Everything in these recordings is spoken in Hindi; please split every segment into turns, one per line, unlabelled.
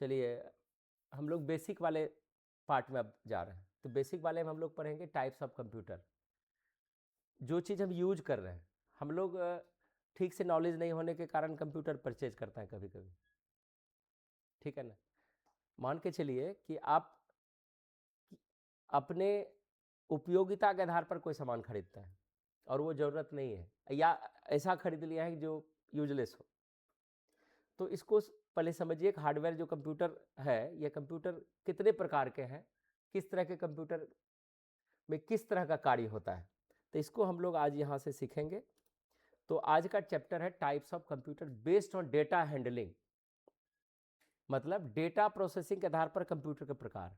चलिए हम लोग बेसिक वाले पार्ट में अब जा रहे हैं। तो बेसिक वाले में हम लोग पढ़ेंगे टाइप्स ऑफ कंप्यूटर। जो चीज़ हम यूज कर रहे हैं, हम लोग ठीक से नॉलेज नहीं होने के कारण कंप्यूटर परचेज करता है कभी कभी, ठीक है ना। मान के चलिए कि आप अपने उपयोगिता के आधार पर कोई सामान खरीदता है और वो ज़रूरत नहीं है, या ऐसा खरीद लिया है जो यूजलेस हो। तो इसको पहले समझिए कि हार्डवेयर जो कंप्यूटर है, ये कंप्यूटर कितने प्रकार के हैं, किस तरह के कंप्यूटर में किस तरह का कार्य होता है, तो इसको हम लोग आज यहाँ से सीखेंगे। तो आज का चैप्टर है types of computer based on data handling, मतलब डेटा प्रोसेसिंग के आधार पर कंप्यूटर के प्रकार।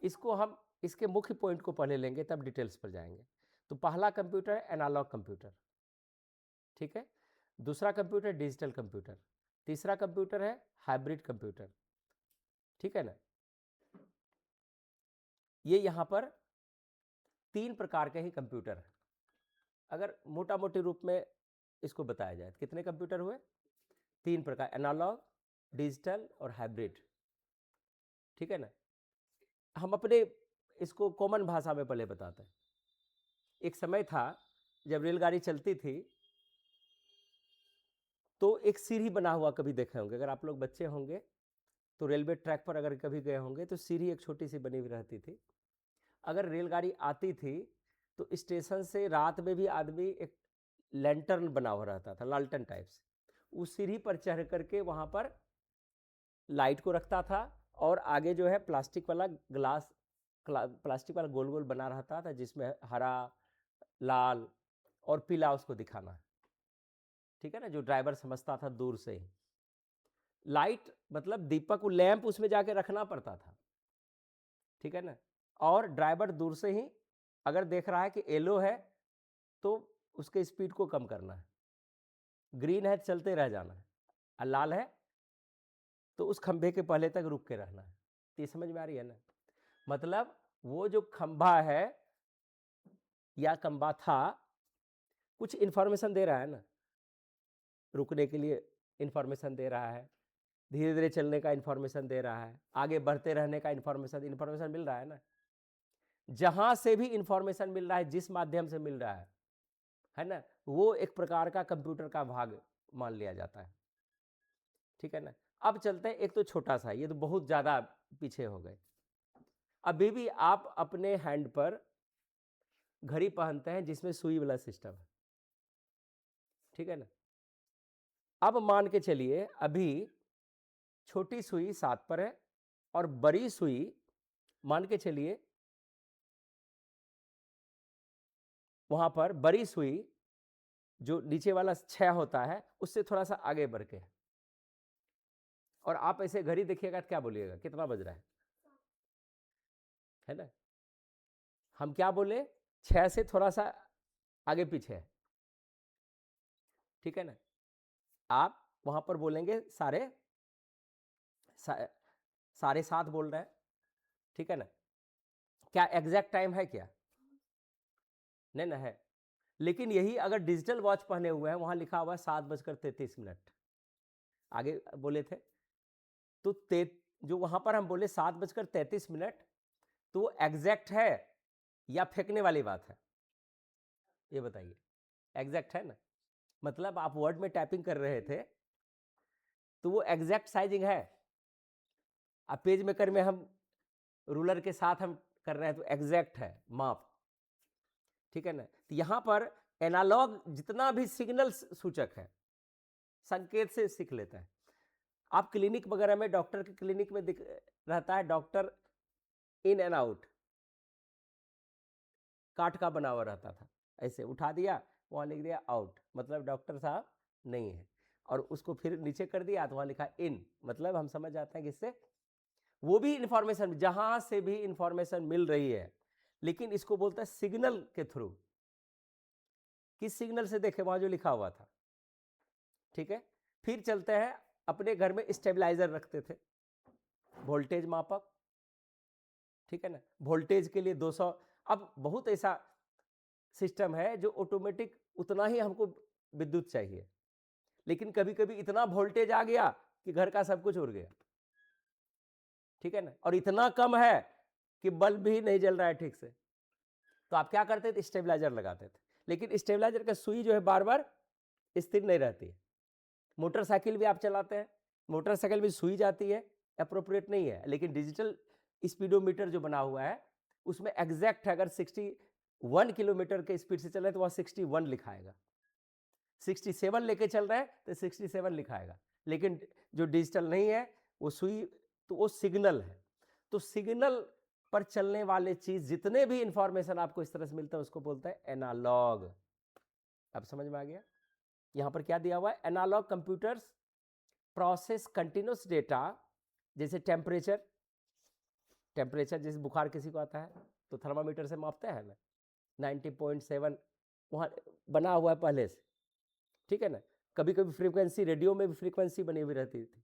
इसको हम इसके मुख्य पॉइंट को पहले लेंगे, तब डिटेल्स पर जाएंगे। तो पहला कंप्यूटर है एनालॉग कंप्यूटर, ठीक है। दूसरा कंप्यूटर डिजिटल कंप्यूटर। तीसरा कंप्यूटर है हाइब्रिड कंप्यूटर, ठीक है ना। ये यहाँ पर तीन प्रकार के ही कंप्यूटर हैं। अगर मोटा मोटी रूप में इसको बताया जाए तो कितने कंप्यूटर हुए? तीन प्रकार, एनालॉग, डिजिटल और हाइब्रिड, ठीक है ना। हम अपने इसको कॉमन भाषा में पहले बताते हैं। एक समय था जब रेलगाड़ी चलती थी तो एक सीढ़ी बना हुआ, कभी देखे होंगे अगर आप लोग बच्चे होंगे तो, रेलवे ट्रैक पर अगर कभी गए होंगे तो सीढ़ी एक छोटी सी बनी हुई रहती थी। अगर रेलगाड़ी आती थी तो स्टेशन से रात में भी आदमी एक लैंटर्न बना हुआ रहता था, लालटेन टाइप से, उस सीढ़ी पर चढ़ करके वहाँ पर लाइट को रखता था और आगे जो है प्लास्टिक वाला ग्लास, प्लास्टिक वाला गोल गोल बना रहता था जिसमें हरा, लाल और पीला उसको दिखाना है, ठीक है ना, जो ड्राइवर समझता था दूर से ही। लाइट मतलब दीपक, लैंप उसमें जाके रखना पड़ता था, ठीक है ना। और ड्राइवर दूर से ही अगर देख रहा है कि येलो है तो उसके स्पीड को कम करना है, ग्रीन है चलते रह जाना है, और लाल है तो उस खंभे के पहले तक रुक के रहना है। तो ये समझ में आ रही है ना। मतलब वो जो खंभा है या खंभा था, कुछ इंफॉर्मेशन दे रहा है ना, रुकने के लिए इंफॉर्मेशन दे रहा है, धीरे धीरे चलने का इंफॉर्मेशन दे रहा है, आगे बढ़ते रहने का इंफॉर्मेशन मिल रहा है ना। जहां से भी इंफॉर्मेशन मिल रहा है, जिस माध्यम से मिल रहा है ना, वो एक प्रकार का कंप्यूटर का भाग मान लिया जाता है, ठीक है ना। अब चलते हैं, एक तो छोटा सा, ये तो बहुत ज्यादा पीछे हो गए। अभी भी आप अपने हैंड पर घड़ी पहनते हैं जिसमें सुई वाला सिस्टम है, ठीक है ना। अब मान के चलिए अभी छोटी सुई 7 पर है और बड़ी सुई मान के चलिए वहां पर बड़ी सुई जो नीचे वाला 6 होता है उससे थोड़ा सा आगे बढ़ के है। और आप ऐसे घड़ी देखिएगा तो क्या बोलिएगा, कितना बज रहा है ना। हम क्या बोले, 6 से थोड़ा सा आगे पीछे है, ठीक है ना। आप वहां पर बोलेंगे साढ़े 7 बोल रहे हैं, ठीक है ना। क्या एग्जैक्ट टाइम है क्या? नहीं ना है। लेकिन यही अगर डिजिटल वॉच पहने हुए हैं, वहां लिखा हुआ है 7:33। आगे बोले थे तो जो वहां पर हम बोले 7:33, तो वो एग्जैक्ट है या फेंकने वाली बात है, ये बताइए। एग्जैक्ट है ना। मतलब आप वर्ड में टाइपिंग कर रहे थे तो वो एग्जैक्ट साइजिंग है। अब पेज मेकर में हम रूलर के साथ हम कर रहे हैं तो एग्जैक्ट है माप, ठीक है ना। तो यहां पर एनालॉग जितना भी सिग्नल सूचक है, संकेत से सीख लेता है। आप क्लिनिक वगैरह में, डॉक्टर के क्लिनिक में दिख रहता है डॉक्टर इन एंड आउट, काठ का बना हुआ रहता था, ऐसे उठा दिया वहां लिख दिया आउट, मतलब डॉक्टर साहब नहीं है, और उसको फिर नीचे कर दिया तो वहां लिखा इन, मतलब हम समझ जाते हैं कि इससे वो भी इंफॉर्मेशन, जहां से भी इंफॉर्मेशन मिल रही है, लेकिन इसको बोलता है सिग्नल के थ्रू। किस सिग्नल से देखे, वहां जो लिखा हुआ था, ठीक है। फिर चलते हैं, अपने घर में स्टेबलाइजर रखते थे, वोल्टेज मापक, ठीक है ना। वोल्टेज के लिए 200, अब बहुत ऐसा सिस्टम है जो ऑटोमेटिक उतना ही हमको विद्युत चाहिए, लेकिन कभी कभी इतना वोल्टेज आ गया कि घर का सब कुछ उड़ गया, ठीक है ना, और इतना कम है कि बल्ब भी नहीं जल रहा है ठीक से, तो आप क्या करते थे, स्टेबलाइजर लगाते थे। लेकिन स्टेबलाइजर का सुई जो है बार बार स्थिर नहीं रहती है। मोटरसाइकिल भी आप चलाते हैं, मोटरसाइकिल में सुई जाती है, अप्रोप्रिएट नहीं है, लेकिन डिजिटल स्पीडोमीटर जो बना हुआ है उसमें एग्जैक्ट अगर 61 किलोमीटर के स्पीड से चल रहे हैं तो वह 61 लिखाएगा, 67 लेके चल रहे हैं तो 67 लिखाएगा। लेकिन जो डिजिटल नहीं है वो सुई, तो वो सिग्नल है। तो सिग्नल पर चलने वाले चीज जितने भी इंफॉर्मेशन आपको इस तरह से मिलता है उसको बोलते हैं एनालॉग। अब समझ में आ गया? यहां पर क्या दिया हुआ है, analogue computers process continuous data, जैसे टेम्परेचर, जैसे बुखार किसी को आता है तो थर्मामीटर से मापते हैं ना, 90.7 वहाँ बना हुआ है पहले से, ठीक है ना। कभी कभी फ्रीक्वेंसी, रेडियो में भी फ्रीक्वेंसी बनी हुई रहती थी,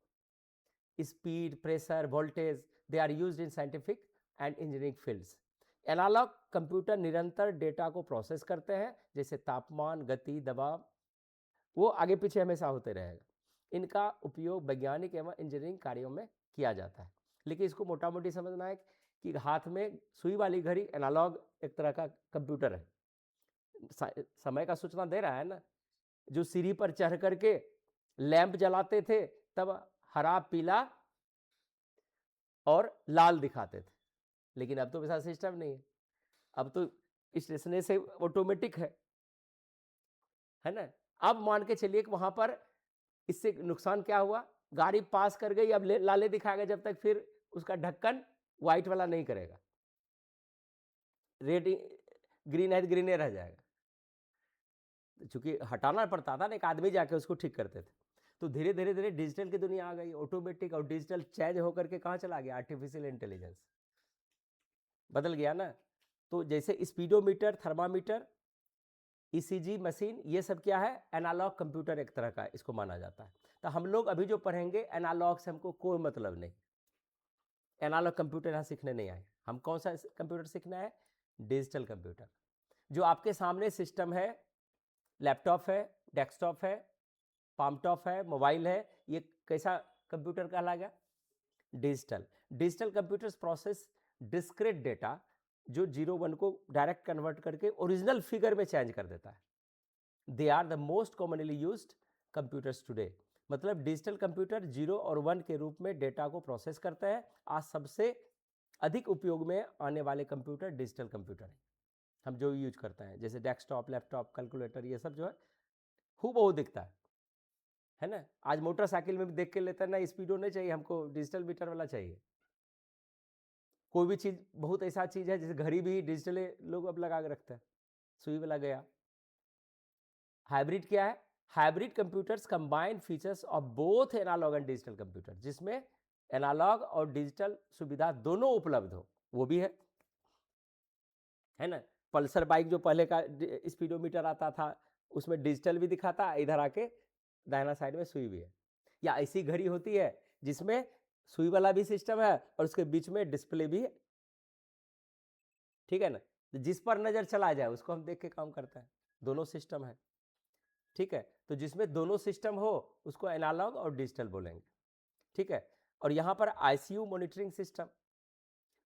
speed, pressure, voltage, they are used in scientific and engineering fields. Analogue computer निरंतर डेटा को प्रोसेस करते हैं, जैसे तापमान, गति, दबाव, वो आगे पीछे हमेशा होते रहेगा। इनका उपयोग वैज्ञानिक एवं इंजीनियरिंग कार्यों में किया जाता है। लेकिन इसको मोटा मोटी समझना है कि हाथ में सुई वाली घड़ी एनालॉग एक तरह का कंप्यूटर है, समय का सूचना दे रहा है ना। जो सीढ़ी पर चढ़ करके लैंप जलाते थे तब हरा, पीला और लाल दिखाते थे, लेकिन अब तो वैसा सिस्टम नहीं है, अब तो स्टेशन से ऑटोमेटिक है ना। अब मान के चलिए कि वहां पर इससे नुकसान क्या हुआ, गाड़ी पास कर गई, अब लाले दिखाएगा जब तक फिर उसका ढक्कन व्हाइट वाला नहीं करेगा, रेड ग्रीन है तो ग्रीन रह जाएगा, चूंकि हटाना पड़ता था ना, एक आदमी जाके उसको ठीक करते थे। तो धीरे धीरे धीरे डिजिटल की दुनिया आ गई, ऑटोमेटिक, और डिजिटल चेंज होकर के कहाँ चला गया, आर्टिफिशियल इंटेलिजेंस बदल गया ना। तो जैसे स्पीडोमीटर, थर्मामीटर, ईसीजी मशीन, ये सब क्या है, एनालॉग कंप्यूटर एक तरह का इसको माना जाता है। तो हम लोग अभी जो पढ़ेंगे एनालॉग से हमको कोई मतलब नहीं, एनालॉग कंप्यूटर यहाँ सीखने नहीं आए, हम कौन सा कंप्यूटर सीखना है, डिजिटल कंप्यूटर। जो आपके सामने सिस्टम है, लैपटॉप है, डेस्कटॉप है, पामटॉप है, मोबाइल है, ये कैसा कंप्यूटर कहलाएगा, digital. Digital computers process discrete data, जो 0 1 को डायरेक्ट कन्वर्ट करके ओरिजिनल फिगर में चेंज कर देता है। They are the most commonly used computers today. मतलब डिजिटल कंप्यूटर 0 और 1 के रूप में डेटा को प्रोसेस करता है। आज सबसे अधिक उपयोग में आने वाले कंप्यूटर डिजिटल कंप्यूटर है, हम जो यूज करते हैं, जैसे डेस्कटॉप, लैपटॉप, कैलकुलेटर, ये सब जो है हूबहू दिखता है ना। आज मोटरसाइकिल में भी देख के लेते हैं ना, स्पीडो नहीं चाहिए हमको, डिजिटल मीटर वाला चाहिए। कोई भी चीज, बहुत ऐसा चीज है जैसे घड़ी भी डिजिटल लोग अब लगा के रखते हैं, सुई वाला गया। हाइब्रिड क्या है, hybrid computers combine features of both analogue and digital computer, जिसमें एनालॉग और डिजिटल सुविधा दोनों उपलब्ध हो, वो भी है ना। पल्सर बाइक जो पहले का स्पीडोमीटर आता था उसमें डिजिटल भी दिखाता, इधर आके दाहिना साइड में सुई भी है। या ऐसी घड़ी होती है जिसमें सुई वाला भी सिस्टम है और उसके बीच में डिस्प्ले भी है, ठीक है ना। तो जिस पर नजर चला जाए उसको हम देख के काम करते हैं, दोनों सिस्टम है, ठीक है। तो जिसमें दोनों सिस्टम हो उसको एनालॉग और डिजिटल बोलेंगे, ठीक है। और यहां पर ICU monitoring system,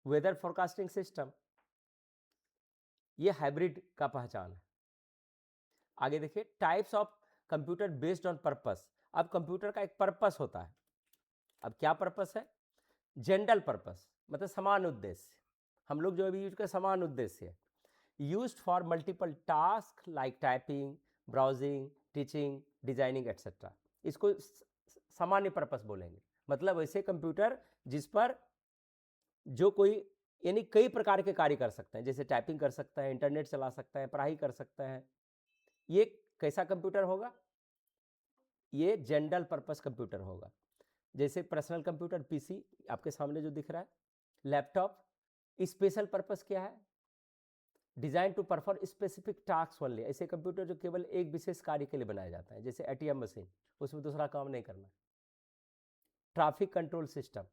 weather forecasting system, ये हाइब्रिड का पहचान है। आगे देखिए, types of computer based on purpose. अब कंप्यूटर का एक पर्पस होता है, अब क्या पर्पस है, जनरल पर्पस, मतलब समान उद्देश्य, हम लोग जो अभी यूज कर समान उद्देश्य है, used for multiple task like typing, browsing, teaching, designing etcetera, इसको सामान्य पर्पस बोलेंगे। मतलब ऐसे कंप्यूटर जिस पर जो कोई, यानी कई प्रकार के कार्य कर सकते हैं, जैसे टाइपिंग कर सकते हैं, इंटरनेट चला सकते हैं, पढ़ाई कर सकते हैं, ये कैसा कंप्यूटर होगा, ये जनरल पर्पस कंप्यूटर होगा। जैसे पर्सनल कंप्यूटर पीसी आपके सामने जो दिख रहा है, लैपटॉप, स्पेशल पर्पस क्या है, design to perform specific task only, ऐसे कंप्यूटर जो केवल एक विशेष कार्य के लिए बनाया जाता है, जैसे एटीएम मशीन, उसमें दूसरा काम नहीं करना। ट्रैफिक कंट्रोल सिस्टम,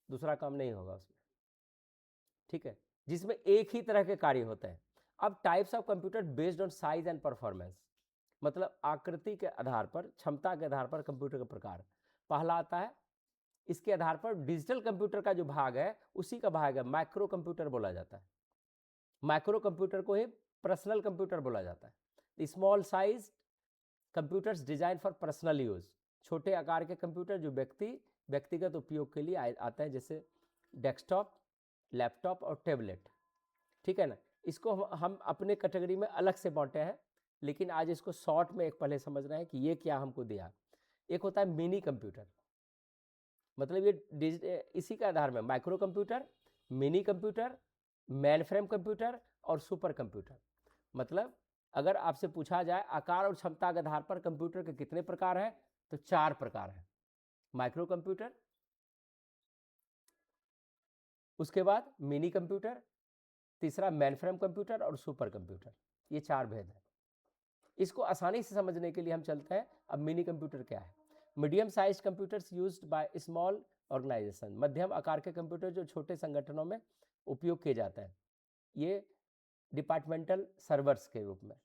दूसरा काम नहीं होगा उसमें, ठीक है, जिसमें एक ही तरह के कार्य होते हैं। अब types of computer based on size and performance, मतलब आकृति के आधार पर, क्षमता के आधार पर कंप्यूटर का प्रकार। पहला आता है इसके आधार पर डिजिटल कंप्यूटर का जो भाग है उसी का भाग है माइक्रो कंप्यूटर बोला जाता है। माइक्रो कंप्यूटर को ही पर्सनल कंप्यूटर बोला जाता है। Small size computers design for personal use, छोटे आकार के कंप्यूटर जो व्यक्तिगत उपयोग के लिए आते हैं, जैसे डेस्कटॉप, लैपटॉप और टैबलेट। ठीक है ना, इसको हम अपने कैटेगरी में अलग से बांटे हैं, लेकिन आज इसको शॉर्ट में एक पहले समझ रहे हैं कि ये क्या हमको दिया। एक होता है मिनी कंप्यूटर, मतलब ये इसी के आधार में micro computer, mini computer, main frame computer और सुपर कंप्यूटर। मतलब अगर आपसे पूछा जाए आकार और क्षमता के आधार पर कंप्यूटर के कितने प्रकार हैं, तो 4 प्रकार हैं। माइक्रो कंप्यूटर, उसके बाद मिनी कंप्यूटर, तीसरा मेन फ्रेम कंप्यूटर और सुपर कंप्यूटर। ये 4 भेद हैं। इसको आसानी से समझने के लिए हम चलते हैं, अब मिनी कंप्यूटर क्या है। Medium size computers used by small organization, मध्यम आकार के कंप्यूटर जो छोटे संगठनों में उपयोग किए जाते हैं, ये डिपार्टमेंटल सर्वर्स के रूप में।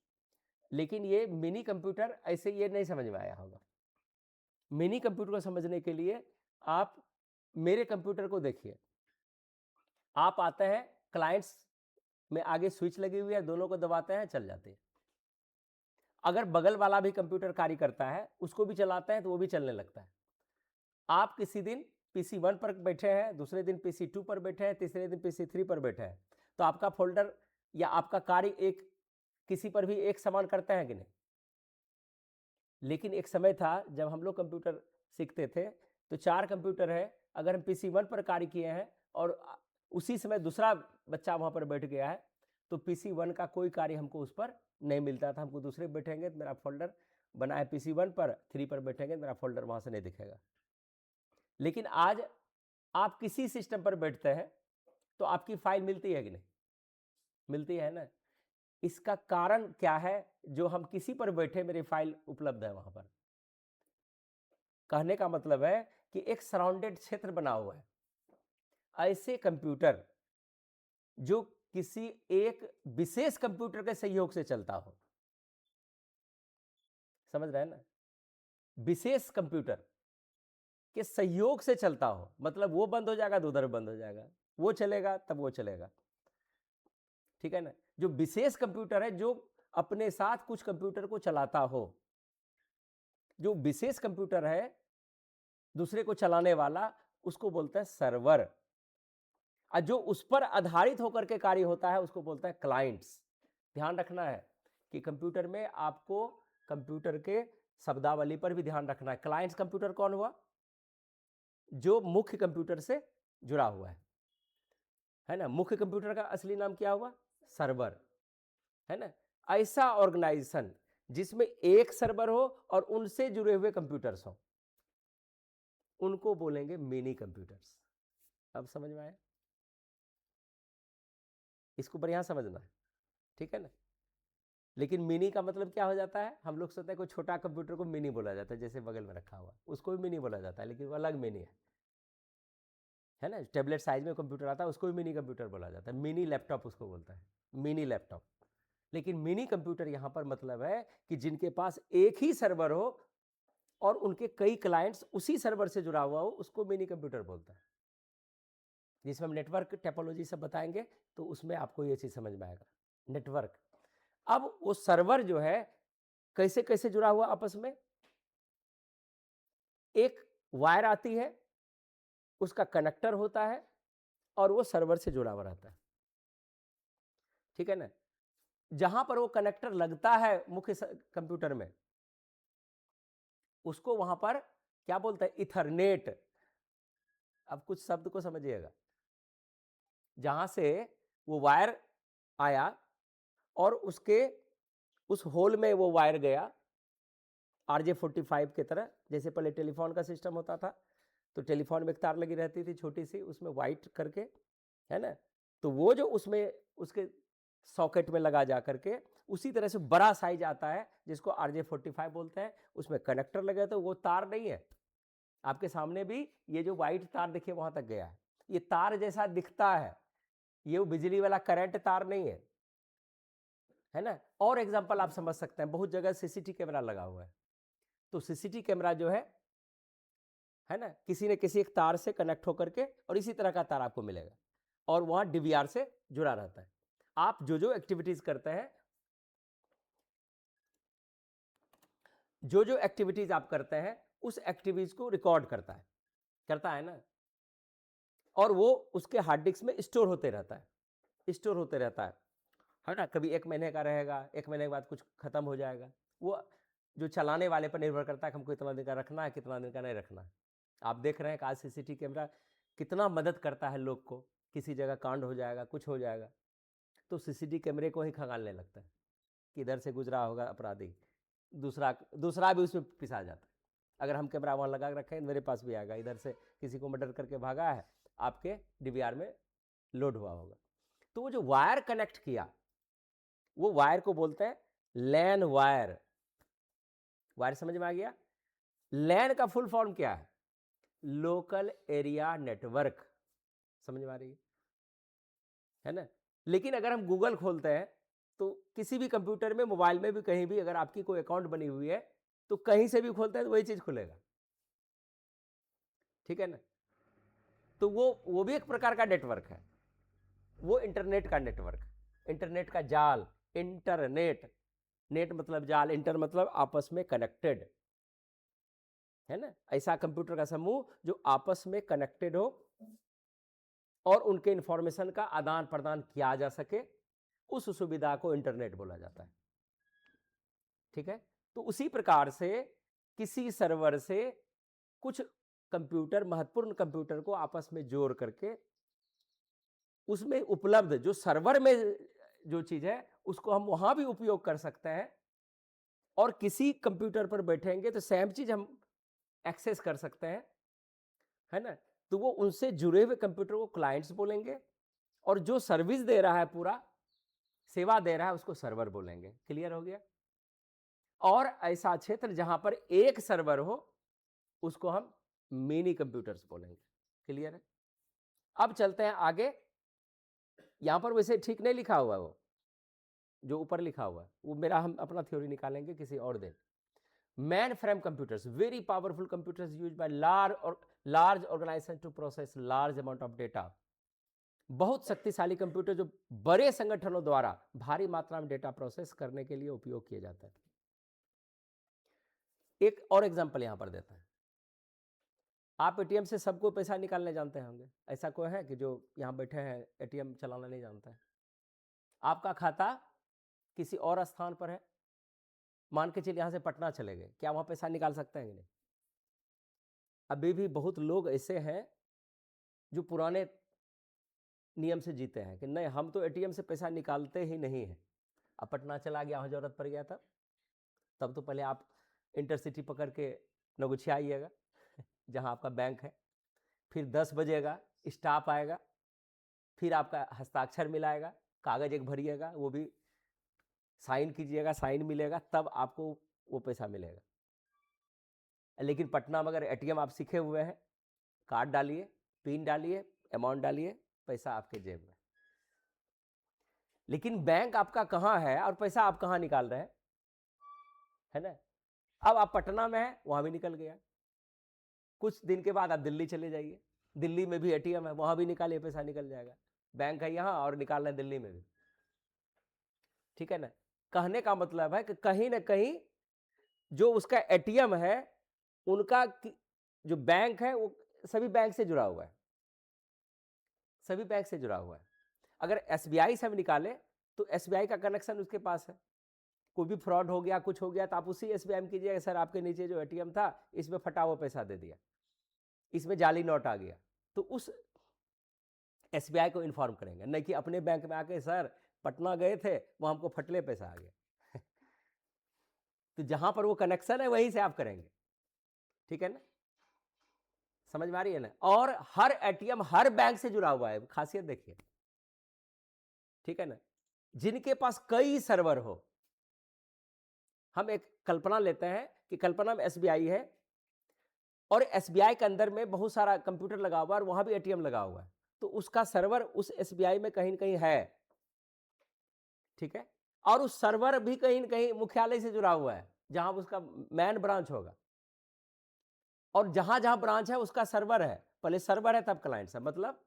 लेकिन ये मिनी कंप्यूटर ऐसे ये नहीं समझ में आया होगा। मिनी कंप्यूटर को समझने के लिए आप मेरे कंप्यूटर को देखिए। आप आते हैं, क्लाइंट्स में आगे स्विच लगी हुई है, दोनों को दबाते हैं, चल जाते हैं। अगर बगल वाला भी कंप्यूटर कार्य करता है, उसको भी चलाते हैं तो वो भी चलने लगता है। आप किसी दिन PC 1 पर बैठे हैं, दूसरे दिन PC 2 पर बैठे हैं, तीसरे दिन PC 3 पर बैठे हैं, तो आपका फोल्डर या आपका कार्य एक किसी पर भी एक समान करते हैं कि नहीं। लेकिन एक समय था जब हम लोग कंप्यूटर सीखते थे, तो 4 कंप्यूटर है, अगर हम PC 1 पर कार्य किए हैं और उसी समय दूसरा बच्चा वहां पर बैठ गया है, तो PC 1 का कोई कार्य हमको उस पर नहीं मिलता था। हमको दूसरे बैठेंगे तो मेरा फोल्डर बना है PC 1 पर, 3 पर बैठेंगे मेरा फोल्डर वहां से नहीं दिखेगा। लेकिन आज आप किसी सिस्टम पर बैठते हैं तो आपकी फाइल मिलती है कि नहीं, मिलती है ना। इसका कारण क्या है, जो हम किसी पर बैठे मेरी फाइल उपलब्ध है वहां पर। कहने का मतलब है कि एक सराउंडेड क्षेत्र बना हुआ है। ऐसे कंप्यूटर जो किसी एक विशेष कंप्यूटर के सहयोग से चलता हो, समझ रहे हैं ना, विशेष कंप्यूटर के सहयोग से चलता हो, मतलब वो बंद हो जाएगा तो उधर बंद हो जाएगा, वो चलेगा तब वो चलेगा। ठीक है ना, जो विशेष कंप्यूटर है जो अपने साथ कुछ कंप्यूटर को चलाता हो, जो विशेष कंप्यूटर है दूसरे को चलाने वाला, उसको बोलते हैं सर्वर। और जो उस पर आधारित होकर के कार्य होता है उसको बोलते हैं क्लाइंट्स। ध्यान रखना है कि कंप्यूटर में आपको कंप्यूटर के शब्दावली पर भी ध्यान रखना है। क्लाइंट्स कंप्यूटर कौन हुआ, जो मुख्य कंप्यूटर से जुड़ा हुआ है ना। मुख्य कंप्यूटर का असली नाम क्या हुआ, सर्वर, है ना। ऐसा ऑर्गेनाइजेशन जिसमें एक सर्वर हो और उनसे जुड़े हुए कंप्यूटर्स हो, उनको बोलेंगे मिनी कंप्यूटर्स। अब समझ में आया, इसको बढ़िया समझना है, ठीक है ना। लेकिन मिनी का मतलब क्या हो जाता है, हम लोग सोचते हैं कोई छोटा कंप्यूटर को मिनी बोला जाता है, जैसे बगल में रखा हुआ उसको भी मिनी बोला जाता है, लेकिन वो अलग मिनी है ना। टैबलेट साइज में कंप्यूटर आता है उसको भी मिनी कंप्यूटर बोला जाता है, मिनी लैपटॉप उसको बोलता है, मिनी लैपटॉप। लेकिन मिनी कंप्यूटर यहां पर मतलब है कि जिनके पास एक ही सर्वर हो और उनके कई क्लाइंट्स उसी सर्वर से जुड़ा हुआ हो, उसको मिनी कंप्यूटर बोलता है। जिसमें हम नेटवर्क टोपोलॉजी सब बताएंगे तो उसमें आपको ये चीज समझ में आएगा, नेटवर्क। अब वो सर्वर जो है कैसे कैसे जुड़ा हुआ आपस में, एक वायर आती है, उसका कनेक्टर होता है और वो सर्वर से जुड़ा हुआ रहता है, ठीक है ना। जहां पर वो कनेक्टर लगता है मुख्य कंप्यूटर में, उसको वहां पर क्या बोलते हैं, इथरनेट। अब कुछ शब्द को समझिएगा, जहां से वो वायर आया और उसके उस होल में वो वायर गया, RJ45 की तरह। जैसे पहले टेलीफोन का सिस्टम होता था, तो टेलीफोन में एक तार लगी रहती थी छोटी सी, उसमें वाइट करके, है ना। तो वो जो उसमें उसके सॉकेट में लगा जा करके, उसी तरह से बड़ा साइज आता है जिसको RJ45 बोलते हैं, उसमें कनेक्टर लगे, तो वो तार नहीं है आपके सामने भी, ये जो व्हाइट तार देखिए वहां तक गया है, ये तार जैसा दिखता है, ये वो बिजली वाला करंट तार नहीं है ना। और एग्जांपल आप समझ सकते हैं, बहुत जगह CCTV कैमरा लगा हुआ है, तो CCTV कैमरा जो है है ना, किसी न किसी एक तार से कनेक्ट होकर के, और इसी तरह का तार आपको मिलेगा और वहां डीवीआर से जुड़ा रहता है। आप जो जो एक्टिविटीज करते हैं, जो जो एक्टिविटीज आप करते हैं उस एक्टिविटीज को रिकॉर्ड करता है ना, और वो उसके हार्ड डिस्क में स्टोर होते रहता है ना। कभी 1 महीने का रहेगा, 1 महीने के बाद कुछ खत्म हो जाएगा। वो जो चलाने वाले पर निर्भर करता है कि हमको इतना दिन का रखना है, कितना दिन का नहीं रखना है। आप देख रहे हैं कि आज सीसीटीवी कैमरा कितना मदद करता है लोग को, किसी जगह कांड हो जाएगा, कुछ हो जाएगा तो सीसीटीवी कैमरे को ही खंगालने लगता है कि इधर से गुजरा होगा अपराधी, दूसरा भी उसमें पिसा जाता है। अगर हम कैमरा वहां लगा रखें मेरे पास भी आएगा, इधर से किसी को मर्डर करके भागा है, आपके डीवीआर में लोड हुआ होगा। तो वो जो वायर कनेक्ट किया, वो वायर को बोलते हैं लैन वायर। वायर समझ में आ गया? लैन का फुल फॉर्म क्या है? Local area network. समझ में आ रही है ना? लेकिन अगर हम गूगल खोलते हैं तो किसी भी कंप्यूटर में, मोबाइल में भी, कहीं भी अगर आपकी कोई अकाउंट बनी हुई है तो कहीं से भी खोलते हैं तो वही चीज खुलेगा। ठीक है ना? तो वो भी एक प्रकार का नेटवर्क है, वो इंटरनेट का नेटवर्क, इंटरनेट का जाल। इंटरनेट, नेट मतलब जाल, इंटर मतलब आपस में कनेक्टेड, है ना। ऐसा कंप्यूटर का समूह जो आपस में कनेक्टेड हो और उनके इंफॉर्मेशन का आदान प्रदान किया जा सके, उस सुविधा को इंटरनेट बोला जाता है। ठीक है? तो उसी प्रकार से किसी सर्वर से कुछ कंप्यूटर, महत्वपूर्ण कंप्यूटर को आपस में जोड़ करके उसमें उपलब्ध जो सर्वर में जो चीज है उसको हम वहां भी उपयोग कर सकते हैं, और किसी कंप्यूटर पर बैठेंगे तो सेम चीज हम एक्सेस कर सकते हैं, है ना। तो वो उनसे जुड़े हुए कंप्यूटर को क्लाइंट्स बोलेंगे, और जो सर्विस दे रहा है, पूरा सेवा दे रहा है, उसको सर्वर बोलेंगे। क्लियर हो गया? और ऐसा क्षेत्र जहां पर एक सर्वर हो उसको हम मिनी कंप्यूटर्स बोलेंगे। क्लियर है? अब चलते हैं आगे। यहां पर वैसे ठीक नहीं लिखा हुआ है, वो जो ऊपर लिखा हुआ है वो मेरा, हम अपना थ्योरी निकालेंगे किसी और दिन। Mainframe computers, very powerful computers use by large organization to process large amount of data. बहुत शक्तिशाली कंप्यूटर जो बड़े संगठनों द्वारा भारी मात्रा में डेटा प्रोसेस करने के लिए उपयोग किए जाता है। एक और एग्जांपल यहां पर देता है। आप एटीएम से सबको पैसा निकालने जानते होंगे, ऐसा कोई है कि जो यहां बैठे हैं एटीएम चलाना नहीं जानता है? आपका खाता किसी और स्थान पर है, मान के चलिए यहां से पटना चले गए, क्या वहां पैसा निकाल सकते हैं? नहीं। अभी भी बहुत लोग ऐसे हैं जो पुराने नियम से जीते हैं कि नहीं, हम तो एटीएम से पैसा निकालते ही नहीं है। अब पटना चला गया, वहां जरूरत पड़ गया, तब तो पहले आप इंटरसिटी पकड़ के नगुछिया आइएगा जहां आपका बैंक है, फिर 10 बजेगा, स्टाफ आएगा, फिर आपका हस्ताक्षर मिलाएगा, कागज एक भरिएगा, वो भी साइन कीजिएगा, साइन मिलेगा, तब आपको वो पैसा मिलेगा। लेकिन पटना में अगर एटीएम आप सीखे हुए हैं, कार्ड डालिए, पिन डालिए, अमाउंट डालिए, पैसा आपके जेब में। लेकिन बैंक आपका कहाँ है और पैसा आप कहाँ निकाल रहे हैं, है ना। अब आप पटना में है, वहां भी निकल गया। कुछ दिन के बाद आप दिल्ली चले जाइए, दिल्ली में भी एटीएम है, वहां भी निकालिए, पैसा निकल जाएगा। बैंक है यहाँ और निकाल रहे हैं दिल्ली में भी। ठीक है ना। कहने का मतलब है कि कहीं ना कहीं जो उसका एटीएम है, उनका जो बैंक है वो सभी बैंक से जुड़ा हुआ है, सभी बैंक से जुड़ा हुआ है। अगर एसबीआई से हम निकाले तो एसबीआई का कनेक्शन उसके पास है। कोई भी फ्रॉड हो गया, कुछ हो गया, तो आप उसी एसबीआई में कीजिएगा, सर आपके नीचे जो एटीएम था इसमें फटा हुआ पैसा दे दिया, इसमें जाली नोट आ गया, तो उस एसबीआई को इन्फॉर्म करेंगे, नहीं कि अपने बैंक में आके सर पटना गए थे वहां हमको फटले पैसा आ गया तो जहां पर वो कनेक्शन है वहीं से आप करेंगे। ठीक है ना, समझ में आ रही है ना। और हर एटीएम हर बैंक से जुड़ा हुआ है, खासियत देखिए। ठीक है ना। जिनके पास कई सर्वर हो, हम एक कल्पना लेते हैं कि कल्पना में एसबीआई है और एसबीआई के अंदर में बहुत सारा कंप्यूटर लगा हुआ है और वहां भी एटीएम लगा हुआ है, तो उसका सर्वर उस एसबीआई में कहीं ना कहीं है। ठीक है। और उस सर्वर भी कहीं ना कहीं मुख्यालय से जुड़ा हुआ है, जहां उसका मैन ब्रांच होगा। और जहां जहां ब्रांच है उसका सर्वर है, पहले सर्वर है तब क्लाइंट्स है, मतलब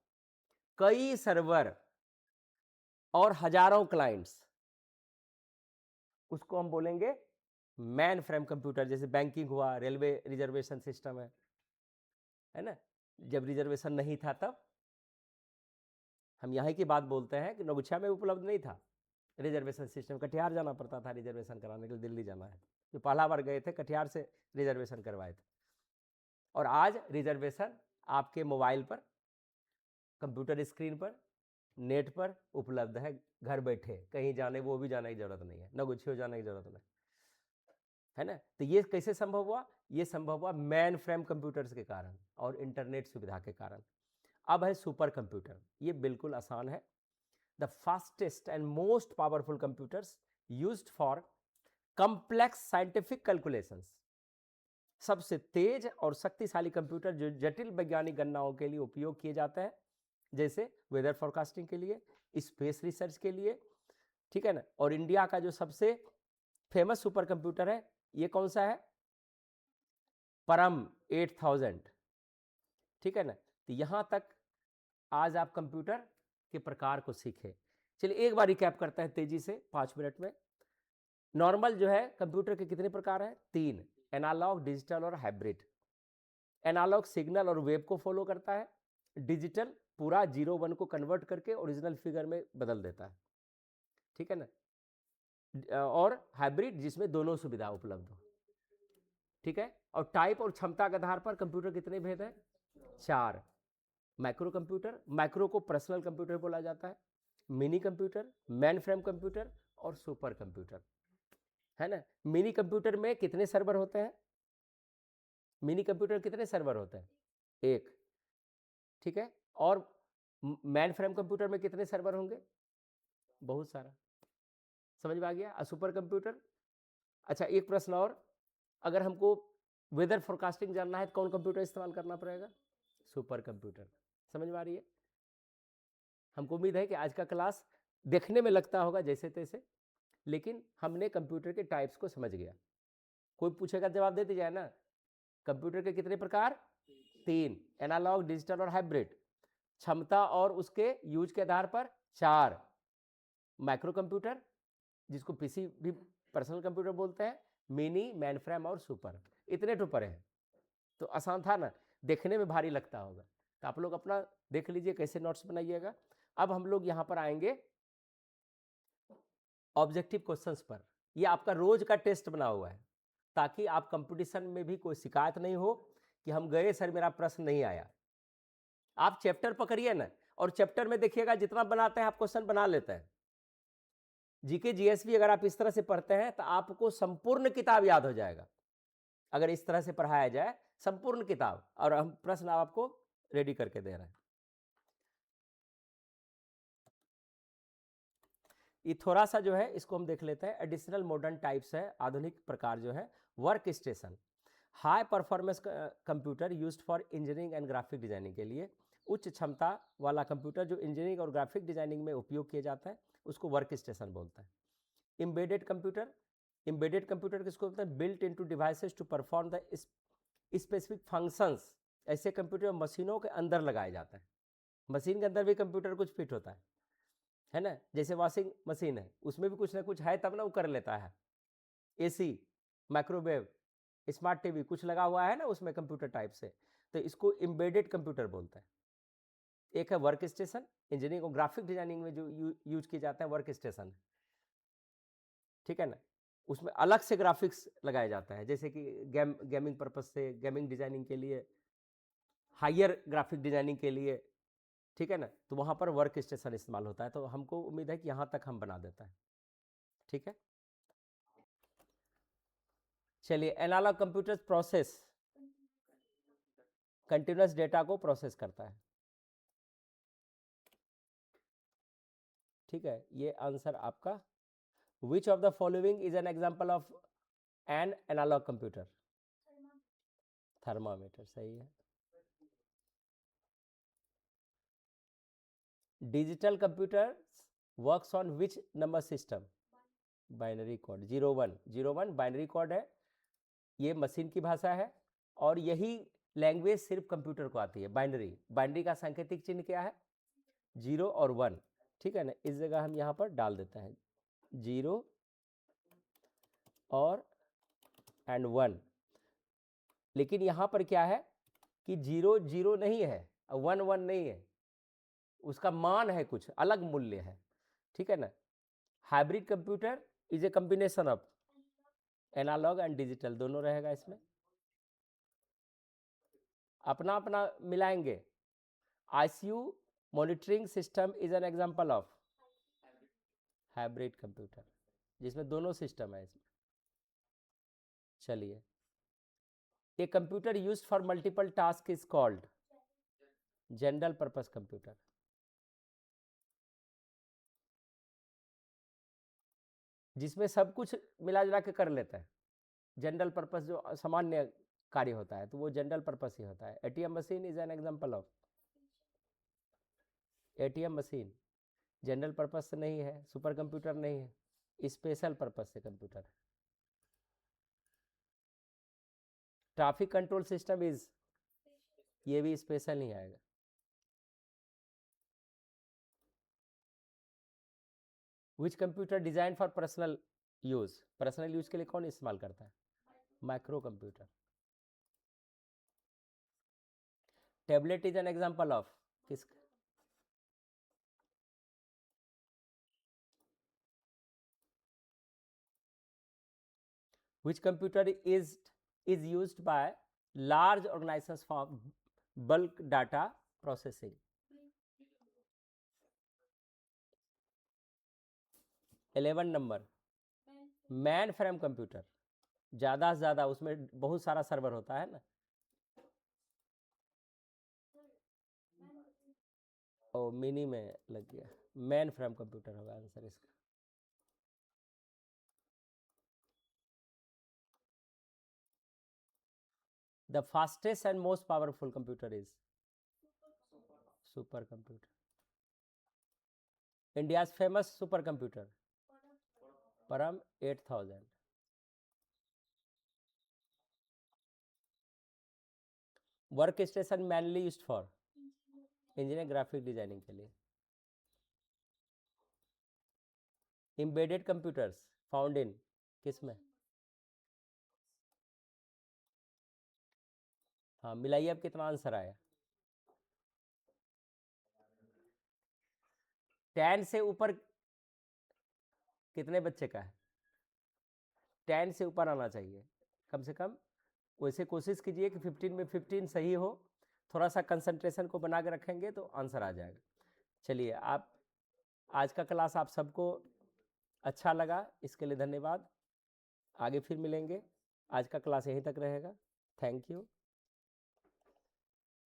कई सर्वर और हजारों क्लाइंट्स, उसको हम बोलेंगे मैन फ्रेम कंप्यूटर। जैसे बैंकिंग हुआ, रेलवे रिजर्वेशन सिस्टम है ना, जब रिजर्वेशन नहीं था तब, हम यहाँ की बात बोलते हैं कि नगुच्छा में उपलब्ध नहीं था रिजर्वेशन सिस्टम, कटिहार जाना पड़ता था रिजर्वेशन कराने के लिए, दिल्ली जाना है, जो पहला बार गए थे कटिहार से रिजर्वेशन करवाए थे। और आज रिजर्वेशन आपके मोबाइल पर, कंप्यूटर स्क्रीन पर, नेट पर उपलब्ध है, घर बैठे, कहीं जाने वो भी जाने की जरूरत नहीं है, नगुच्छे जाने की जरूरत नहीं है ना। तो ये कैसे संभव हुआ? ये संभव हुआ मैन फ्रेम कंप्यूटर्स के कारण और इंटरनेट सुविधा के कारण। अब है सुपर कंप्यूटर, ये बिल्कुल आसान है। The fastest and most powerful computers used for complex scientific calculations, सबसे तेज और शक्तिशाली कंप्यूटर जो जटिल वैज्ञानिक गणनाओं के लिए उपयोग किए जाते हैं, जैसे वेदर फोरकास्टिंग के लिए, स्पेस रिसर्च के लिए, ठीक है ना। और इंडिया का जो सबसे फेमस सुपर कंप्यूटर है, ये कौन सा है? परम 8000, ठीक है ना। तो यहां तक आज आप कंप्यूटर के प्रकार को सीखे। चलिए एक बार रिकैप करते हैं तेजी से 5 मिनट में। नॉर्मल जो है कंप्यूटर के कितने प्रकार हैं? 3, एनालॉग, डिजिटल और हाइब्रिड। एनालॉग सिग्नल और वेव को फॉलो करता है, डिजिटल पूरा 0-1 को कन्वर्ट करके ओरिजिनल फिगर में बदल देता है, ठीक है ना। और हाइब्रिड जिसमें दोनों सुविधा उपलब्ध हो, ठीक है। और टाइप और क्षमता के आधार पर कंप्यूटर कितने भेद हैं? 4। माइक्रो कंप्यूटर, माइक्रो को पर्सनल कंप्यूटर बोला जाता है, mini computer, man frame computer और सुपर कंप्यूटर, है ना। मिनी कंप्यूटर में कितने सर्वर होते हैं? मिनी कंप्यूटर कितने सर्वर होते हैं? 1, ठीक है। और मैन फ्रेम कंप्यूटर में कितने सर्वर होंगे? बहुत सारा। समझ में आ गया? Super computer. अच्छा एक प्रश्न और, अगर हमको वेदर फोरकास्टिंग जानना है तो कौन कंप्यूटर इस्तेमाल करना पड़ेगा? Super computer. समझ में आ रही है? हमको उम्मीद है कि आज का क्लास देखने में लगता होगा जैसे तैसे, लेकिन हमने कंप्यूटर के टाइप्स को समझ गया। कोई पूछेगा जवाब दे दीजिए ना। कंप्यूटर के कितने प्रकार? 3, एनालॉग, डिजिटल और हाइब्रिड। क्षमता और उसके यूज के आधार पर 4, माइक्रो कंप्यूटर जिसको पीसी भी पर्सनल कंप्यूटर बोलते हैं, मिनी, मैन फ्रेम और सुपर। इतने टुपर हैं, तो आसान था ना, देखने में भारी लगता होगा। तो आप लोग अपना देख लीजिए कैसे नोट्स बनाइएगा। अब हम लोग यहाँ पर आएंगे ऑब्जेक्टिव क्वेश्चंस पर। ये आपका रोज का टेस्ट बना हुआ है, ताकि आप कंपटीशन में भी कोई शिकायत नहीं हो कि हम गए सर मेरा प्रश्न नहीं आया। आप चैप्टर पकड़िए ना, और चैप्टर में देखिएगा जितना बनाते हैं आप क्वेश्चन बना लेते हैं। जीके जीएसवी अगर आप इस तरह से पढ़ते हैं तो आपको संपूर्ण किताब याद हो जाएगा, अगर इस तरह से पढ़ाया जाए संपूर्ण किताब। और हम प्रश्न आपको रेडी करके दे रहे हैं। ये थोड़ा सा जो है इसको हम देख लेते हैं। एडिशनल मॉडर्न टाइप्स है, आधुनिक प्रकार जो है। Work station, high performance computer used for engineering and graphic designing के लिए। उच्च क्षमता वाला कंप्यूटर जो इंजीनियरिंग और ग्राफिक डिजाइनिंग में उपयोग किया जाता है उसको वर्क स्टेशन बोलते हैं। एम्बेडेड कंप्यूटर, एम्बेडेड कंप्यूटर किसको बोलते हैं? Built into devices to perform the specific functions. ऐसे कंप्यूटर मशीनों के अंदर लगाए जाते हैं। मशीन के अंदर भी कंप्यूटर कुछ फिट होता है ना। जैसे वॉशिंग मशीन है, उसमें भी कुछ ना कुछ है तब ना वो कर लेता है। एसी, माइक्रोवेव, स्मार्ट टीवी कुछ लगा हुआ है ना उसमें कंप्यूटर टाइप से, तो इसको एम्बेडेड कंप्यूटर बोलते हैं। एक है वर्क स्टेशन, इंजीनियरिंग और ग्राफिक डिजाइनिंग में जो यूज किए जाते हैं वर्क स्टेशन, ठीक है ना। उसमें अलग से ग्राफिक्स लगाया जाता है, जैसे कि गेमिंग पर्पज से, गेमिंग डिजाइनिंग के लिए, हायर ग्राफिक डिजाइनिंग के लिए, ठीक है ना। तो वहां पर वर्क स्टेशन इस्तेमाल होता है। तो हमको उम्मीद है कि यहां तक हम बना देता है, ठीक है। चलिए, analog computer process continuous data को प्रोसेस करता है, ठीक है। ये आंसर आपका। Which of the following is an example of an analog computer? Thermometer, सही है। Digital computer works on which number system? Binary code, 0-1 binary code है, ये मशीन की भाषा है। और यही लैंग्वेज सिर्फ कंप्यूटर को आती है। बाइनरी, बाइनरी का सांकेतिक चिन्ह क्या है? 0 और 1, ठीक है ना। इस जगह हम यहाँ पर डाल देते हैं 0 और एंड 1। लेकिन यहाँ पर क्या है कि 0 0 नहीं है और 1 1 नहीं है, उसका मान है, कुछ अलग मूल्य है, ठीक है ना। Hybrid computer is a combination of analog and digital, दोनों रहेगा इसमें, अपना अपना मिलाएंगे। ICU monitoring system is an example of hybrid computer, जिसमें दोनों सिस्टम है इसमें। चलिए, a computer used for multiple task is called general purpose computer. जिसमें सब कुछ मिला जुला के कर लेता है। जनरल पर्पस जो सामान्य कार्य होता है तो वो जनरल पर्पस ही होता है। ATM machine is an example of, ATM machine general purpose से नहीं है, सुपर कंप्यूटर नहीं है, स्पेशल पर्पस से कंप्यूटर है। ट्रैफिक कंट्रोल सिस्टम इज, ये भी स्पेशल नहीं आएगा। Which computer design for personal use, personal use के लिए कौन इस्तेमाल करता है? Micro computer. Tablet is an example of किस? Which computer is used by large organizations for bulk data processing? 11 number, man frame computer, ज़्यादा से ज़्यादा उसमें बहुत सारा सर्वर होता है ना। ओ मिनी में लग गया, मैन फ्रेम कंप्यूटर होगा आंसर इसका। The fastest and most powerful computer is super computer. India's famous super computer Param 8000। Work station mainly used for engineering graphic designing के लिए। एम्बेडेड कंप्यूटर्स फाउंड इन किस में? हाँ मिलाइए, अब कितना आंसर आया? 10 से ऊपर कितने बच्चे का है? 10 से ऊपर आना चाहिए कम से कम। वैसे कोशिश कीजिए कि 15 में 15 सही हो, थोड़ा सा कंसंट्रेशन को बना के रखेंगे तो आंसर आ जाएगा। चलिए, आप आज का क्लास आप सबको अच्छा लगा, इसके लिए धन्यवाद। आगे फिर मिलेंगे, आज का क्लास यहीं तक रहेगा। Thank you.